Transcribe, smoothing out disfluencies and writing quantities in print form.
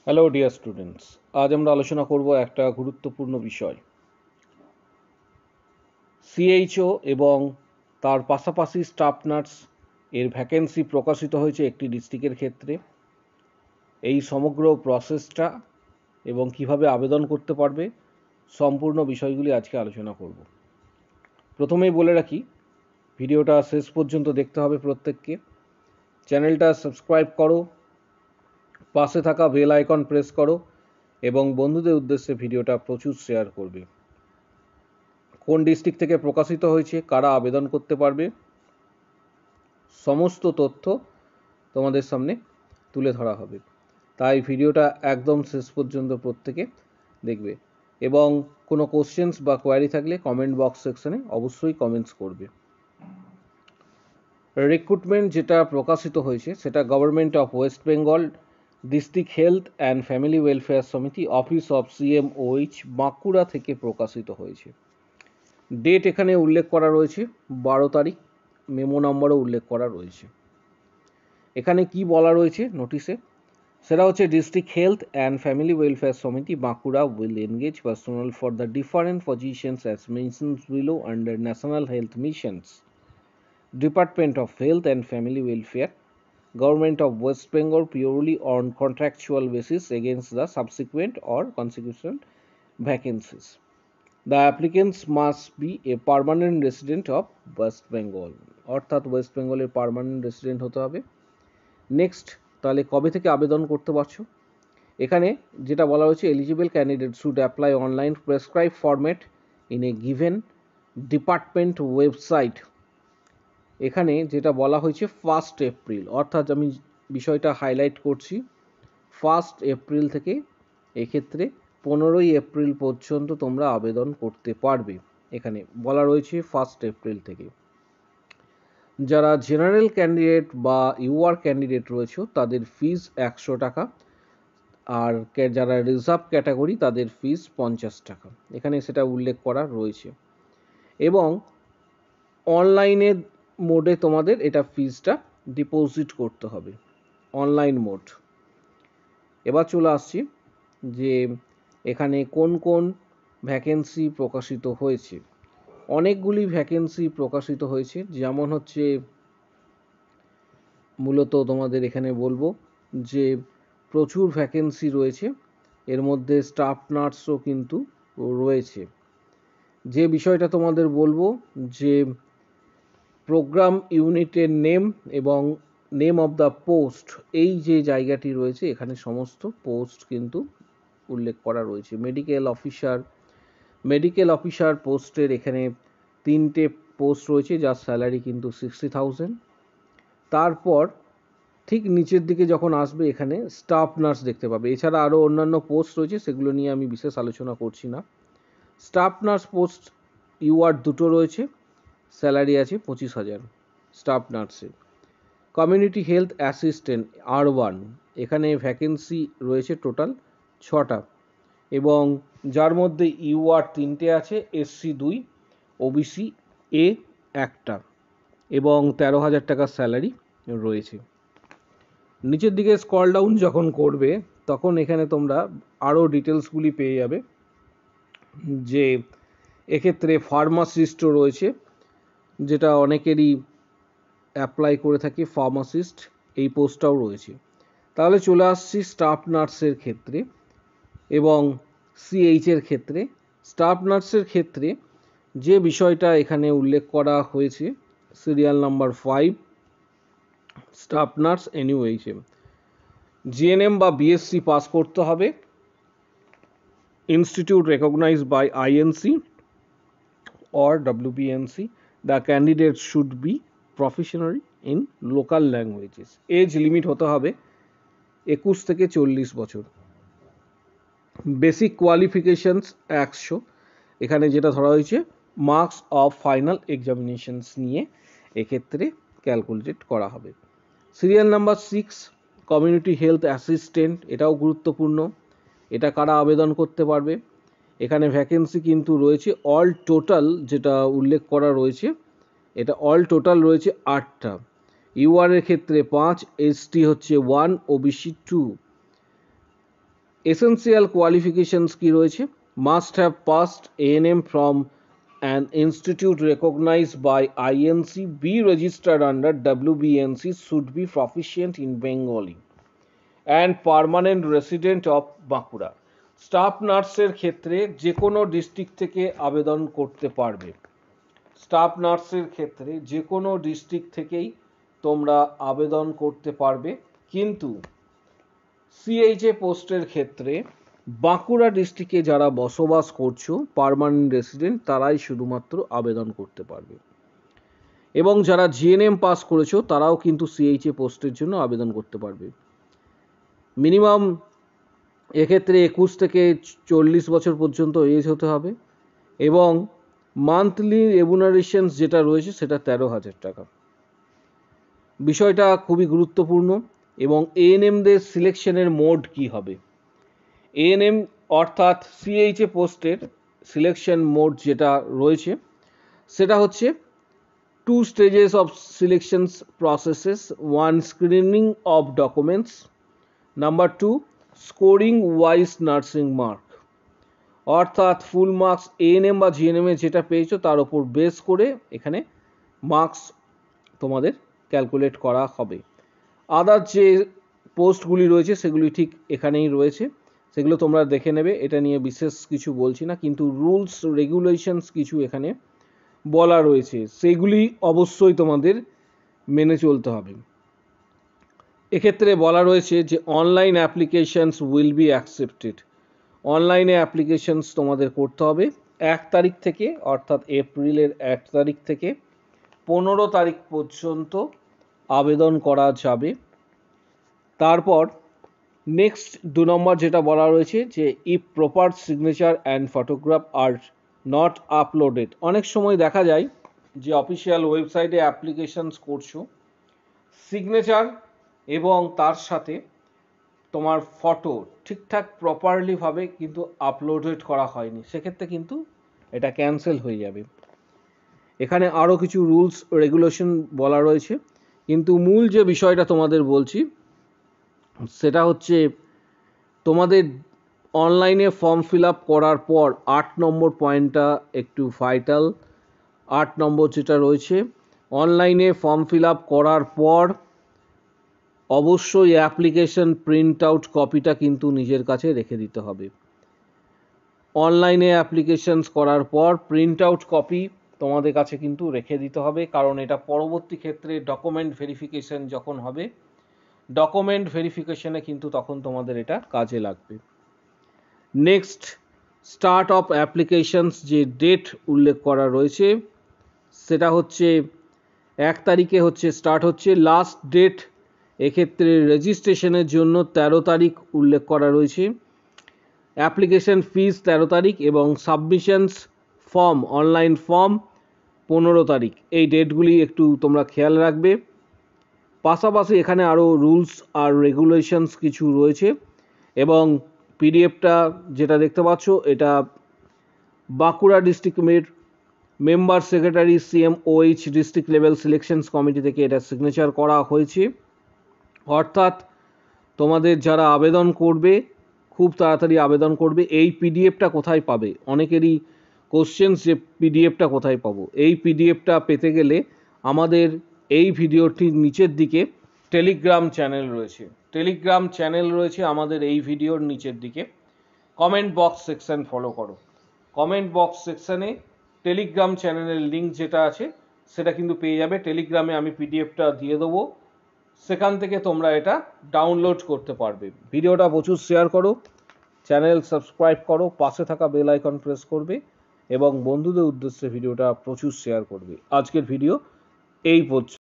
Hello dear students, আজ আমরা আলোচনা করব একটা গুরুত্বপূর্ণ বিষয়। সিএইচও এবং তার পাশাপাশি স্টাফ নার্স এর ভ্যাকেন্সি প্রকাশিত হয়েছে একটি ডিস্ট্রিক্টের ক্ষেত্রে। এই সমগ্র প্রসেসটা এবং কিভাবে আবেদন করতে পারবে সম্পূর্ণ বিষয়গুলি আজকে আলোচনা করব। প্রথমেই বলে রাখি, ভিডিওটা শেষ পর্যন্ত দেখতে হবে প্রত্যেককে। চ্যানেলটা সাবস্ক্রাইব করো, পাশে থাকা বেল আইকন প্রেস করো এবং বন্ধুদের উদ্দেশ্যে ভিডিওটা প্রচুর শেয়ার করবে। কোন ডিস্ট্রিক্ট থেকে প্রকাশিত হয়েছে, কারা আবেদন করতে পারবে, সমস্ত তথ্য তোমাদের সামনে তুলে ধরা হবে। তাই ভিডিওটা একদম শেষ পর্যন্ত প্রত্যেকে দেখবে এবং কোনো কোশ্চেন্স বা কোয়ারি থাকলে কমেন্ট বক্স সেকশনে অবশ্যই কমেন্টস করবে। রিক্রুটমেন্ট যেটা প্রকাশিত হয়েছে সেটা government of West Bengal district health and family welfare সমিতি, অফিস অফ CMOH, বাঁকুড়া থেকে প্রকাশিত হয়েছে। ডেট এখানে উল্লেখ করা রয়েছে 12 তারিখ, মেমো নম্বরও উল্লেখ করা রয়েছে। এখানে কি বলা রয়েছে নোটিশে, সেটা হচ্ছে district health and family welfare সমিতি Bankura will engage personal for the different positions as mentioned below under national health missions, department of health and family welfare, government of West Bengal purely on contractual basis against the subsequent or consecution vacancies. The applicants must be a permanent resident of West Bengal, অর্থাৎ West বেঙ্গলের permanent resident হতে হবে। Next, তাহলে কবে থেকে আবেদন করতে পারছো? এখানে যেটা বলা হয়েছে, eligible candidate should apply online prescribe format in a given department website. এখানে যেটা বলা হয়েছে 1 এপ্রিল, অর্থাৎ আমি বিষয়টা হাইলাইট করছি, 1 এপ্রিল থেকে এক্ষেত্রে 15 এপ্রিল পর্যন্ত তোমরা আবেদন করতে পারবে। এখানে বলা রয়েছে 1 এপ্রিল থেকে। যারা জেনারেল ক্যান্ডিডেট বা ইউআর ক্যান্ডিডেট রয়েছে তাদের ফিস 100 টাকা, আর যারা রিজার্ভ ক্যাটাগরি তাদের ফিস 50 টাকা, এখানে সেটা উল্লেখ করা রয়েছে। এবং অনলাইনে মোডে তোমাদের এটা ফিসটা ডিপোজিট করতে হবে, অনলাইন মোড। এবার চলে আসছি যে এখানে কোন কোন ভ্যাকেন্সি প্রকাশিত হয়েছে। অনেকগুলি ভ্যাকেন্সি প্রকাশিত হয়েছে, যেমন হচ্ছে মূলত তোমাদের এখানে বলবো যে প্রচুর ভ্যাকেন্সি রয়েছে, এর মধ্যে স্টাফ নার্সও কিন্তু রয়েছে। যে বিষয়টা তোমাদের বলবো যে প্রোগ্রাম ইউনিটের নেম এবং নেম অফ দ্য পোস্ট, এই যে জায়গাটি রয়েছে এখানে সমস্ত পোস্ট কিন্তু উল্লেখ করা রয়েছে। মেডিকেল অফিসার পোস্টের এখানে 3টে পোস্ট রয়েছে, যার স্যালারি কিন্তু 60,000। তারপর ঠিক নিচের দিকে যখন আসবে এখানে স্টাফ নার্স দেখতে পাবে। এছাড়া আরও অন্যান্য পোস্ট রয়েছে, সেগুলো নিয়ে আমি বিশেষ আলোচনা করছি না। স্টাফ নার্স পোস্ট ইউআর 2টো রয়েছে, স্যালারি আছে 25,000 স্টাফ নার্সের। কমিউনিটি হেলথ অ্যাসিস্ট্যান্ট R1, এখানে ভ্যাকেন্সি রয়েছে টোটাল 6টা, এবং যার মধ্যে ইউআর 3টে আছে, SC 2, OBC A 1টা, এবং 13,000 টাকার স্যালারি রয়েছে। নিচের দিকে স্ক্রল ডাউন যখন করবে তখন এখানে তোমরা আরও ডিটেলসগুলি পেয়ে যাবে, যে এক্ষেত্রে ফার্মাসিস্টও রয়েছে, যেটা অনেকেরই অ্যাপ্লাই করে থাকে, ফার্মাসিস্ট এই পোস্টটাও রয়েছে। তাহলে চলে আসছি স্টাফ নার্সের ক্ষেত্রে এবং সিএইচের ক্ষেত্রে। স্টাফ নার্সের ক্ষেত্রে যে বিষয়টা এখানে উল্লেখ করা হয়েছে, serial number 5, staff nurse NUHM, GNM বা BSc পাস করতে হবে, institute recognised by INC or WBNC. The candidate should be professional in local languages. Age limit হতে হবে 21 থেকে 40 বছর। বেসিক কোয়ালিফিকেশনস 100, এখানে যেটা ধরা হয়েছে মার্কস অফ ফাইনাল এক্সামিনেশনস নিয়ে এক্ষেত্রে ক্যালকুলেট করা হবে। Serial number 6, community health assistant, এটাও গুরুত্বপূর্ণ। এটা কারা আবেদন করতে পারবে? এখানে ভ্যাকেন্সি কিন্তু রয়েছে অল টোটাল, যেটা উল্লেখ করা রয়েছে এটা অল টোটাল রয়েছে 8টা। ইউআর এর ক্ষেত্রে 5, ST হচ্ছে 1, OBC 2, এসেন্সিয়াল কোয়ালিফিকেশনস কি রয়েছে? Must have passed ANM from an institute recognized by INC, be registered under WBNC, should be proficient in Bengali and permanent resident of Bankura. Staff নার্সের ক্ষেত্রে যে কোনো ডিস্ট্রিক্ট থেকে আবেদন করতে পারবে। স্টাফ নার্সের ক্ষেত্রে যে কোনো ডিস্ট্রিক্ট থেকেই তোমরা আবেদন করতে পারবে, কিন্তু সিএইচএ পোস্টের ক্ষেত্রে বাঁকুড়া ডিস্ট্রিক্টে যারা বসবাস করছো পার্মানেন্ট রেসিডেন্ট তারাই শুধুমাত্র আবেদন করতে পারবে, এবং যারা জিএনএম পাস করেছো তারাও কিন্তু সিএইচএ পোস্টের জন্য আবেদন করতে পারবে। মিনিমাম এক্ষেত্রে 21 থেকে 40 বছর পর্যন্ত এজ হতে হবে, এবং মান্থলি রেমুনারেশনস যেটা রয়েছে সেটা 13,000 টাকা। বিষয়টা খুবই গুরুত্বপূর্ণ। এবং এএনএমদের সিলেকশনের মোড কি হবে? এএনএম অর্থাৎ সিএইচএ পোস্টের সিলেকশন মোড যেটা রয়েছে সেটা হচ্ছে 2 stages of selections processes, 1 screening of documents, number 2 scoring wise nursing mark। অর্থাৎ ফুল মার্কস এএনএম বা জিএনএম এ যেটা পেয়েছো তার উপর বেস করে এখানে মার্কস তোমাদের ক্যালকুলেট করা হবে। আদার যে পোস্টগুলি রয়েছে সেগুলি ঠিক এখানেই রয়েছে, সেগুলো তোমরা দেখে নেবে, এটা নিয়ে বিশেষ কিছু বলছি না, কিন্তু রুলস রেগুলেশনস কিছু এখানে বলা রয়েছে, সেগুলি অবশ্যই তোমাদের মেনে চলতে হবে। এক্ষেত্রে বলা রয়েছে যে online applications will be accepted. অনলাইনে অ্যাপ্লিকেশনস তোমাদের করতে হবে 1 তারিখ থেকে, অর্থাৎ এপ্রিলের 1 তারিখ থেকে 15 তারিখ পর্যন্ত আবেদন করা যাবে। তারপর নেক্সট 2 নম্বর যেটা বলা রয়েছে যে if proper signature and photograph are not uploaded. অনেক সময় দেখা যায় যে অফিসিয়াল ওয়েবসাইটে অ্যাপ্লিকেশনস করছো, সিগনেচার এবং তার সাথে তোমার ফটো ঠিকঠাক প্রপারলিভাবে কিন্তু আপলোডেড করা হয়নি, সেক্ষেত্রে কিন্তু এটা ক্যান্সেল হয়ে যাবে। এখানে আরও কিছু রুলস রেগুলেশন বলা রয়েছে, কিন্তু মূল যে বিষয়টা তোমাদের বলছি সেটা হচ্ছে তোমাদের অনলাইনে ফর্ম ফিল আপ করার পর 8 নম্বর পয়েন্টটা একটু ভাইটাল। 8 নম্বর যেটা রয়েছে, অনলাইনে ফর্ম ফিল আপ করার পর অবশ্যই অ্যাপ্লিকেশন প্রিন্ট আউট কপিটা কিন্তু নিজের কাছে রেখে দিতে হবে। অনলাইনে অ্যাপ্লিকেশনস করার পর প্রিন্ট আউট কপি তোমাদের কাছে কিন্তু রেখে দিতে হবে, কারণ এটা পরবর্তী ক্ষেত্রে ডকুমেন্ট ভেরিফিকেশন যখন হবে, ডকুমেন্ট ভেরিফিকেশনে কিন্তু তখন তোমাদের এটা কাজে লাগবে। নেক্সট স্টার্ট অফ অ্যাপ্লিকেশনস যে ডেট উল্লেখ করা রয়েছে সেটা হচ্ছে 1 তারিখে হচ্ছে স্টার্ট হচ্ছে। লাস্ট ডেট এক্ষেত্রে রেজিস্ট্রেশনের জন্য 13 তারিখ উল্লেখ করা রয়েছে। অ্যাপ্লিকেশন ফিস 13 তারিখ এবং সাবমিশনস ফর্ম অনলাইন ফর্ম 15 তারিখ। এই ডেটগুলি একটু তোমরা খেয়াল রাখবে। পাশাপাশি এখানে আরও রুলস আর রেগুলেশনস কিছু রয়েছে, এবং পিডিএফটা যেটা দেখতে পাচ্ছ এটা বাঁকুড়া ডিস্ট্রিক্টের member secretary CMOH district level selections committee থেকে এটা সিগনেচার করা হয়েছে। অর্থাৎ তোমাদের যারা আবেদন করবে খুব তাড়াতাড়ি আবেদন করবে। এই পিডিএফটা কোথায় পাবে? অনেকেরই কোশ্চেন্স যে পিডিএফটা কোথায় পাবো। এই পিডিএফটা পেতে গেলে আমাদের এই ভিডিওটির নিচের দিকে টেলিগ্রাম চ্যানেল রয়েছে, টেলিগ্রাম চ্যানেল রয়েছে আমাদের এই ভিডিওর নিচের দিকে। কমেন্ট বক্স সেকশন ফলো করো, কমেন্ট বক্স সেকশনে টেলিগ্রাম চ্যানেলের লিঙ্ক যেটা আছে সেটা কিন্তু পেয়ে যাবে। টেলিগ্রামে আমি পিডিএফটা দিয়ে দেবো, সেখান থেকে তোমরা এটা ডাউনলোড করতে পারবে। ভিডিওটা প্রচুর শেয়ার করো, চ্যানেল সাবস্ক্রাইব করো, পাশে থাকা বেল আইকন প্রেস করবে এবং বন্ধুদের উদ্দেশ্যে ভিডিওটা প্রচুর শেয়ার করবে। আজকের ভিডিও এই পর্যন্ত।